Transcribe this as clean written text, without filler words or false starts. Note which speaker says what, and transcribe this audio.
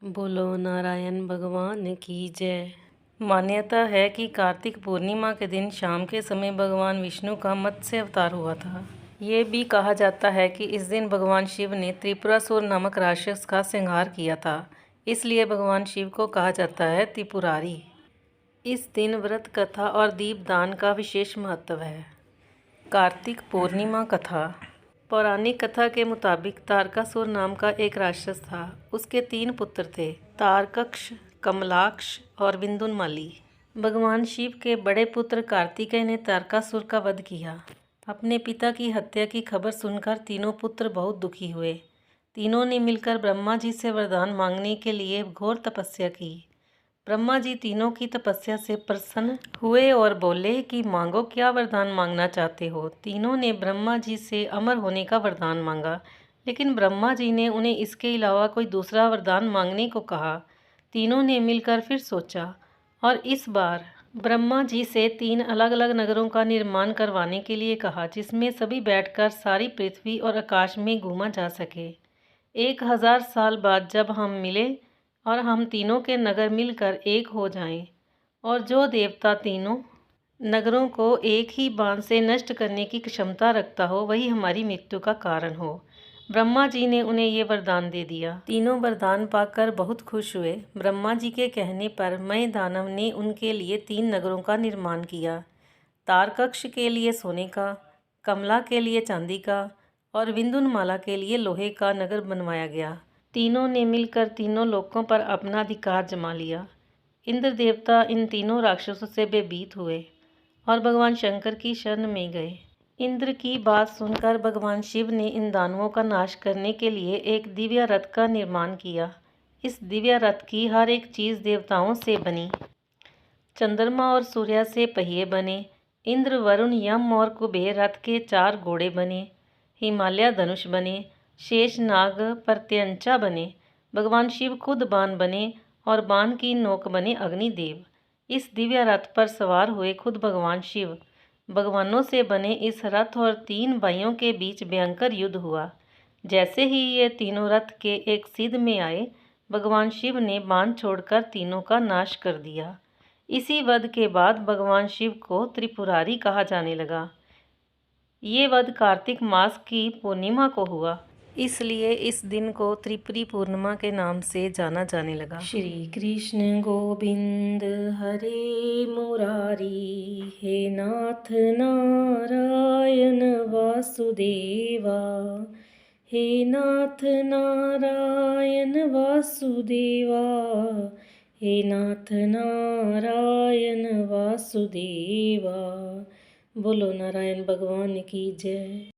Speaker 1: बोलो नारायण भगवान की जय। मान्यता है कि कार्तिक पूर्णिमा के दिन शाम के समय भगवान विष्णु का मत्स्य अवतार हुआ था। ये भी कहा जाता है कि इस दिन भगवान शिव ने त्रिपुरासुर नामक राक्षस का संहार किया था, इसलिए भगवान शिव को कहा जाता है त्रिपुरारी। इस दिन व्रत कथा और दीपदान का विशेष महत्व है। कार्तिक पूर्णिमा कथा। पौराणिक कथा के मुताबिक तारकासुर नाम का एक राक्षस था। उसके 3 पुत्र थे, तारकक्ष, कमलाक्ष और विंदुनमाली। भगवान शिव के बड़े पुत्र कार्तिकेय ने तारकासुर का वध किया। अपने पिता की हत्या की खबर सुनकर तीनों पुत्र बहुत दुखी हुए। तीनों ने मिलकर ब्रह्मा जी से वरदान मांगने के लिए घोर तपस्या की। ब्रह्मा जी तीनों की तपस्या से प्रसन्न हुए और बोले कि मांगो, क्या वरदान मांगना चाहते हो। तीनों ने ब्रह्मा जी से अमर होने का वरदान मांगा, लेकिन ब्रह्मा जी ने उन्हें इसके अलावा कोई दूसरा वरदान मांगने को कहा। तीनों ने मिलकर फिर सोचा और इस बार ब्रह्मा जी से 3 अलग अलग नगरों का निर्माण करवाने के लिए कहा, जिसमें सभी बैठकर सारी पृथ्वी और आकाश में घूमा जा सके। 1000 साल बाद जब हम मिले और हम तीनों के नगर मिलकर एक हो जाएं, और जो देवता तीनों नगरों को एक ही बाण से नष्ट करने की क्षमता रखता हो, वही हमारी मृत्यु का कारण हो। ब्रह्मा जी ने उन्हें ये वरदान दे दिया। तीनों वरदान पाकर बहुत खुश हुए। ब्रह्मा जी के कहने पर मय दानव ने उनके लिए 3 नगरों का निर्माण किया। तारकक्ष के लिए सोने का, कमला के लिए चांदी का और विंदुनमाला के लिए लोहे का नगर बनवाया गया। तीनों ने मिलकर तीनों लोकों पर अपना अधिकार जमा लिया। इंद्र देवता इन तीनों राक्षसों से भयभीत हुए और भगवान शंकर की शरण में गए। इंद्र की बात सुनकर भगवान शिव ने इन दानवों का नाश करने के लिए एक दिव्य रथ का निर्माण किया। इस दिव्य रथ की हर एक चीज़ देवताओं से बनी। चंद्रमा और सूर्य से पहिए बने। इंद्र, वरुण, यम और कुबेर रथ के 4 घोड़े बने। हिमालय धनुष बने। शेष नाग प्रत्यंचा बने। भगवान शिव खुद बाण बने और बाण की नोक बने अग्निदेव। इस दिव्य रथ पर सवार हुए खुद भगवान शिव। भगवानों से बने इस रथ और 3 भाइयों के बीच भयंकर युद्ध हुआ। जैसे ही ये तीनों रथ के एक सिद्ध में आए, भगवान शिव ने बाण छोड़कर तीनों का नाश कर दिया। इसी वध के बाद भगवान शिव को त्रिपुरारी कहा जाने लगा। ये वध कार्तिक मास की पूर्णिमा को हुआ, इसलिए इस दिन को त्रिपुरी पूर्णिमा के नाम से जाना जाने लगा। श्री कृष्ण गोविंद हरे मुरारी, हे नाथ नारायण वासुदेवा, हे नाथ नारायण वासुदेवा, हे नाथ नारायण वासुदेवा। बोलो नारायण भगवान की जय।